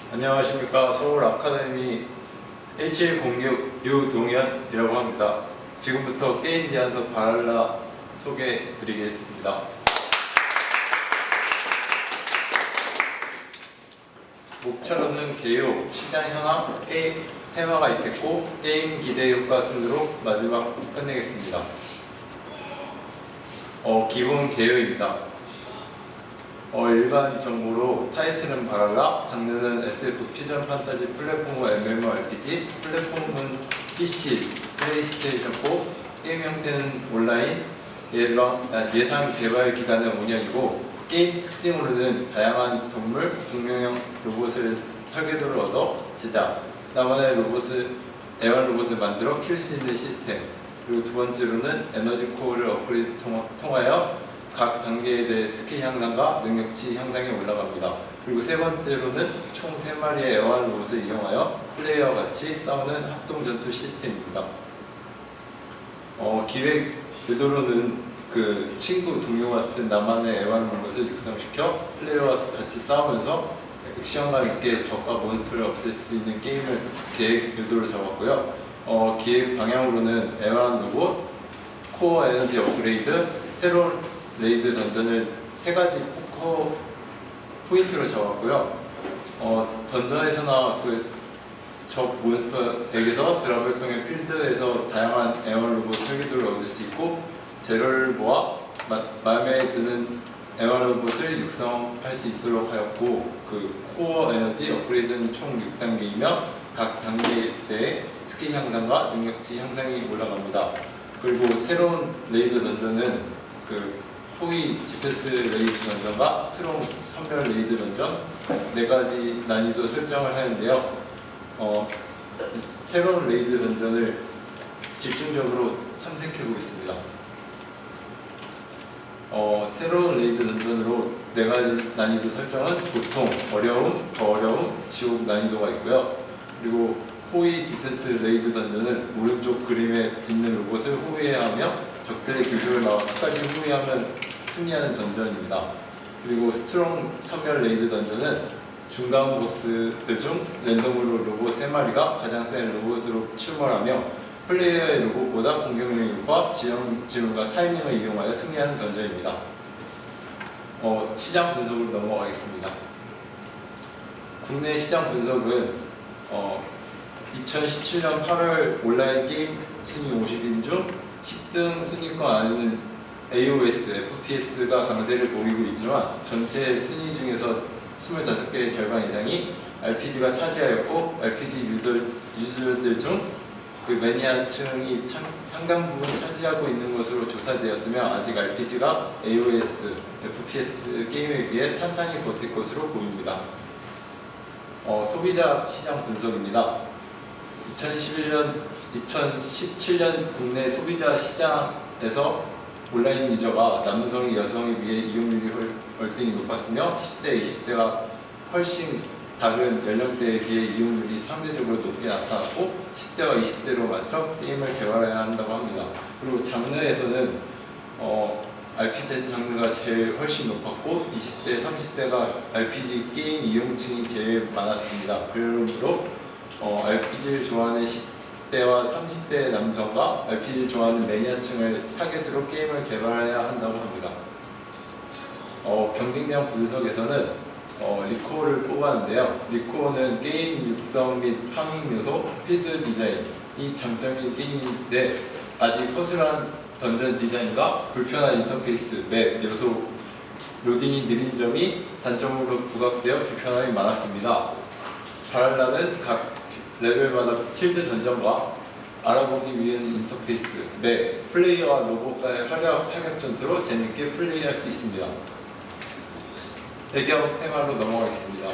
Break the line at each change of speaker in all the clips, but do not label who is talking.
안녕하십니까. 서울 아카데미 1706 유동현이라고 합니다. 지금부터 게임 제안서 발라 소개해 드리겠습니다. 목차로는 개요, 시장 현황, 게임 테마가 있겠고 게임 기대 효과 순으로 마지막 끝내겠습니다. 기본 개요입니다. 일반 정보로 타이틀은 바랄라, 장르는 SF, 퓨전 판타지, 플랫폼 MMORPG, 플랫폼은 PC, 플레이스테이션 4, 게임 형태는 온라인, 예상 개발 기간은 5년이고 게임 특징으로는 다양한 동물, 공룡형 로봇을 설계도를 얻어 제작, 나만의 애완 로봇을 만들어 키울 수 있는 시스템, 그리고 두 번째로는 에너지 코어를 업그레이드 통하여 각 단계에 대해 스킬 향상과 능력치 향상이 올라갑니다. 그리고 세 번째로는 총 3마리의 애완 로봇을 이용하여 플레이어와 같이 싸우는 합동 전투 시스템입니다. 기획 의도로는 그 친구, 동료 같은 나만의 애완 로봇을 육성시켜 플레이어와 같이 싸우면서 액션감 있게 적과 몬스터를 없앨 수 있는 게임을 계획 의도로 잡았고요. 기획 방향으로는 애완 로봇, 코어 에너지 업그레이드, 새로운 레이드 던전을 3가지 포커 포인트로 잡았고요. 던전에서나 적 몬스터에게서 드랍을 통해 필드에서 다양한 애완 로봇 설계도를 얻을 수 있고 재료를 모아 마음에 드는 애완 로봇을 육성할 수 있도록 하였고 코어 에너지 업그레이드는 총 6단계이며 각 단계에 대해 스킬 향상과 능력치 향상이 올라갑니다. 그리고 새로운 레이드 던전은 포위 디펜스 레이드 던전과 스트롱 선별 레이드 던전 4가지 난이도 설정을 하는데요. 새로운 레이드 던전을 집중적으로 탐색해보고 있습니다. 새로운 레이드 던전으로 4가지 난이도 설정은 보통, 어려움, 더 어려움, 지옥 난이도가 있고요. 그리고 호위 디펜스 레이드 던전은 오른쪽 그림에 있는 로봇을 호위하며 적들의 기술을 막아 끝까지 호위하면 승리하는 던전입니다. 그리고 스트롱 선별 레이드 던전은 중간 보스들 중 랜덤으로 로봇 3마리가 가장 센 로봇으로 출몰하며 플레이어의 로봇보다 공격력과 지형과 타이밍을 이용하여 승리하는 던전입니다. 시장 분석으로 넘어가겠습니다. 국내 시장 분석은 2017년 8월 온라인 게임 순위 50인 중 10등 순위권 안에는 AOS, FPS가 강세를 보이고 있지만 전체 순위 중에서 25개의 절반 이상이 RPG가 차지하였고 RPG 유저들 중 매니아층이 상당 부분 차지하고 있는 것으로 조사되었으며 아직 RPG가 AOS, FPS 게임에 비해 탄탄히 버틸 것으로 보입니다. 소비자 시장 분석입니다. 2017년 국내 소비자 시장에서 온라인 유저가 남성이 여성에 비해 이용률이 월등히 높았으며 10대, 20대가 훨씬 다른 연령대에 비해 이용률이 상대적으로 높게 나타났고 10대와 20대로 맞춰 게임을 개발해야 한다고 합니다. 그리고 장르에서는 RPG 장르가 제일 훨씬 높았고 20대, 30대가 RPG 게임 이용층이 제일 많았습니다. 그러므로 RPG를 좋아하는 10대와 30대 남성과 RPG를 좋아하는 매니아층을 타겟으로 게임을 개발해야 한다고 합니다. 경쟁력 분석에서는 리코어를 뽑았는데요. 리코어는 게임 육성 및 파밍 요소, 필드 디자인이 장점인 게임인데 아직 허술한 던전 디자인과 불편한 인터페이스, 맵, 요소, 로딩이 느린 점이 단점으로 부각되어 불편함이 많았습니다. 바랄라는 각 레벨마다 필드 던전과 알아보기 위한 인터페이스, 맵, 플레이어와 로봇과의 타격 전투로 재밌게 플레이할 수 있습니다. 배경 테마로 넘어가겠습니다.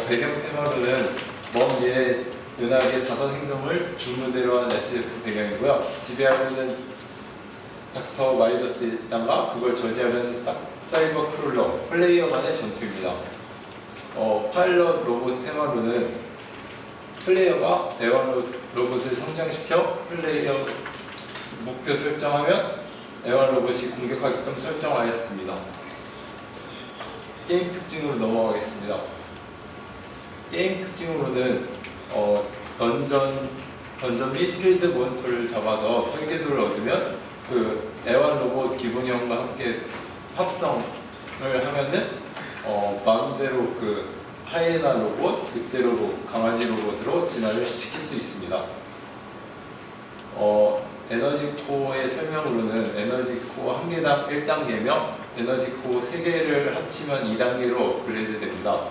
배경 테마로는 먼 미래 은하계 5행성을 주무대로 한 SF 배경이고요. 지배하려는 닥터 마이더스 일당과 그걸 저지하려는 사이버 크롤러, 플레이어만의 전투입니다. 파일럿 로봇 테마로는 플레이어가 애완 로봇을 성장시켜 플레이어 목표 설정하면 애완 로봇이 공격하게끔 설정하였습니다. 게임 특징으로 넘어가겠습니다. 게임 특징으로는 던전 및 필드 몬스터를 잡아서 설계도를 얻으면 그 애완 로봇 기본형과 함께 합성을 하면은 마음대로 그 하이에나 로봇, 늑대 로봇, 강아지 로봇으로 진화를 시킬 수 있습니다. 에너지 코어의 설명으로는 에너지 코어 1개당 1단계며 에너지 코어 3개를 합치면 2단계로 업그레이드 됩니다.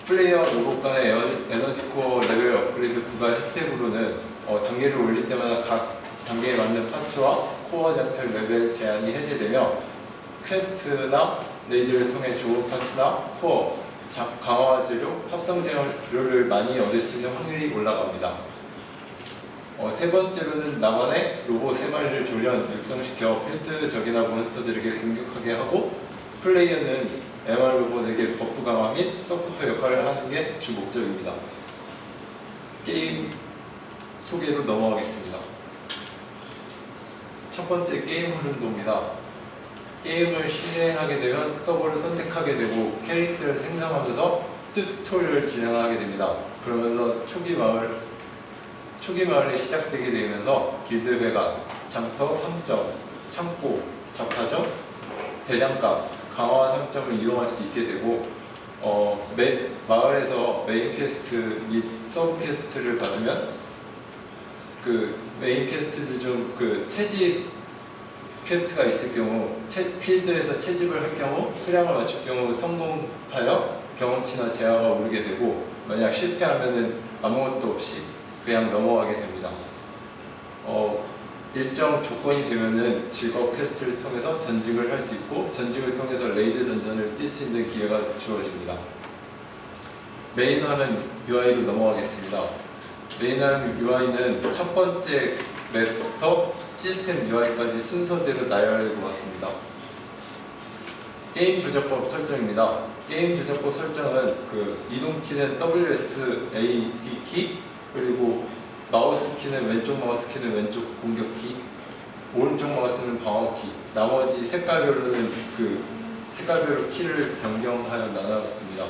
플레이어와 로봇 간의 에너지 코어 레벨 업그레이드 부과 혜택으로는 단계를 올릴 때마다 각 단계에 맞는 파츠와 코어 장착 레벨 제한이 해제되며 퀘스트나 레이드를 통해 좋은 파츠나 코어, 강화 재료, 합성 재료를 많이 얻을 수 있는 확률이 올라갑니다. 세 번째로는 나만의 로봇 3마리를 조련, 육성시켜 필드 적이나 몬스터들에게 공격하게 하고 플레이어는 MR 로봇에게 버프 강화 및 서포터 역할을 하는 게 주 목적입니다. 게임 소개로 넘어가겠습니다. 첫 번째 게임 흐름도입니다. 게임을 실행하게 되면 서버를 선택하게 되고 캐릭터를 생성하면서 튜토리얼을 진행하게 됩니다. 그러면서 초기 마을이 시작되게 되면서 길드 배관, 장터 상점, 창고, 잡화점, 대장간, 강화 상점을 이용할 수 있게 되고 마을에서 메인 퀘스트 및 서브 퀘스트를 받으면 그 메인 퀘스트들 중 그 채집 퀘스트가 있을 경우 필드에서 채집을 할 경우 수량을 맞출 경우 성공하여 경험치나 재화가 오르게 되고 만약 실패하면은 아무것도 없이 그냥 넘어가게 됩니다. 일정 조건이 되면은 직업 퀘스트를 통해서 전직을 할 수 있고 전직을 통해서 레이드 던전을 뛸 수 있는 기회가 주어집니다. 메인 화면 UI로 넘어가겠습니다. 메인 화면 UI는 첫 번째 맵부터 시스템 UI까지 순서대로 나열해 보았습니다. 게임 조작법 설정입니다. 게임 조작법 설정은 그 이동키는 WSAD 키, 그리고 마우스 키는 왼쪽 마우스 키는 왼쪽 공격키, 오른쪽 마우스는 방어키, 나머지 색깔별로는 그 색깔별로 키를 변경하여 나눴습니다.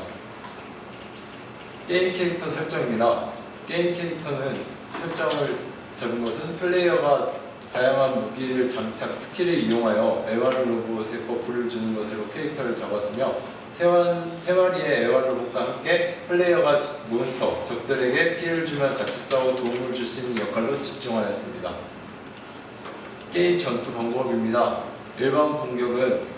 게임 캐릭터 설정입니다. 게임 캐릭터는 설정을 잡은 것은 플레이어가 다양한 무기를 장착, 스킬을 이용하여 애완 로봇에 버프를 주는 것으로 캐릭터를 잡았으며 세 마리의 애완 로봇과 함께 플레이어가 몬스터, 적들에게 피해를 주면 같이 싸워 도움을 줄 수 있는 역할로 집중하였습니다. 게임 전투 방법입니다. 일반 공격은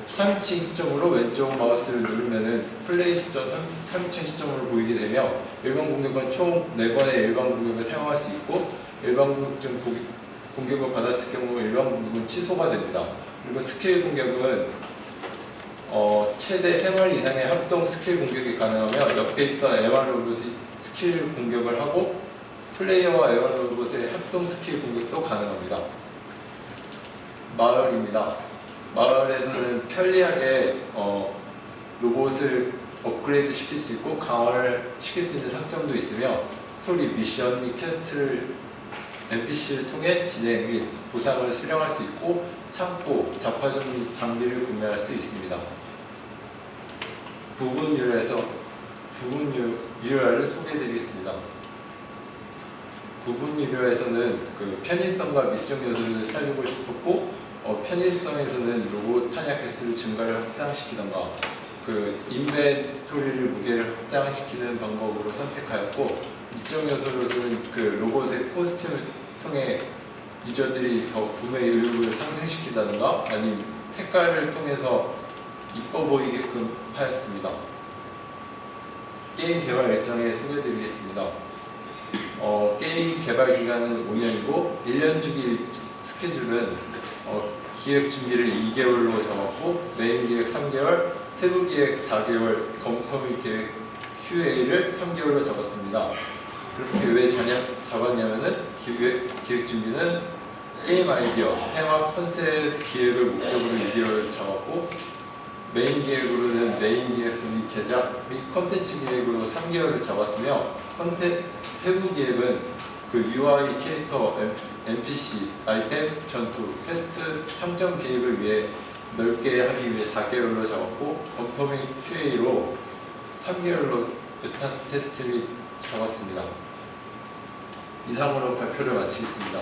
3인칭 시점으로 왼쪽 마우스를 누르면은 플레이 시점 3인칭 시점으로 보이게 되며 일반 공격은 총 4번의 일반 공격을 사용할 수 있고 일반 공격 중 공격을 받았을 경우 일반 공격은 취소가 됩니다. 그리고 스킬 공격은 최대 3마리 이상의 합동 스킬 공격이 가능하며 옆에 있던 애완 로봇이 스킬 공격을 하고 플레이어와 애완 로봇의 합동 스킬 공격도 가능합니다. 마을입니다. 마을에서는 편리하게 로봇을 업그레이드 시킬 수 있고 강화를 시킬 수 있는 상점도 있으며 스토리, 미션 및 퀘스트를 NPC를 통해 진행 및 보상을 수령할 수 있고 창고, 잡화점 및 장비를 구매할 수 있습니다. 부분 유료화를 소개해드리겠습니다. 부분 유료에서는 그 편의성과 밑적 요소를 살리고 싶었고 편의성에서는 로봇 탄약 개수를 증가를 확장시키던가 그 인벤토리를 무게를 확장시키는 방법으로 선택하였고 밑적 요소로서는 그 로봇의 코스튬을 통해 유저들이 더 구매 의욕을 상승시키다던가 아니면 색깔을 통해서 이뻐 보이게끔 하였습니다. 게임 개발 일정에 소개해드리겠습니다. 게임 개발 기간은 5년이고 1년 주기 스케줄은 기획 준비를 2개월로 잡았고 메인 기획 3개월, 세부 기획 4개월, 검토 및 계획 QA를 3개월로 잡았습니다. 그렇게 왜 잡았냐면은 기획 준비는 게임 아이디어, 테마, 컨셉 기획을 목적으로 2개월 잡았고 메인 기획으로는 메인 기획서 및 제작 및 컨텐츠 기획으로 3개월을 잡았으며 세부 기획은 그 UI, 캐릭터, NPC, 아이템, 전투, 퀘스트, 상점 기획을 위해 넓게 하기 위해 4개월로 잡았고 검토 및 QA로 3개월로 베타 테스트를 잡았습니다. 이상으로 발표를 마치겠습니다.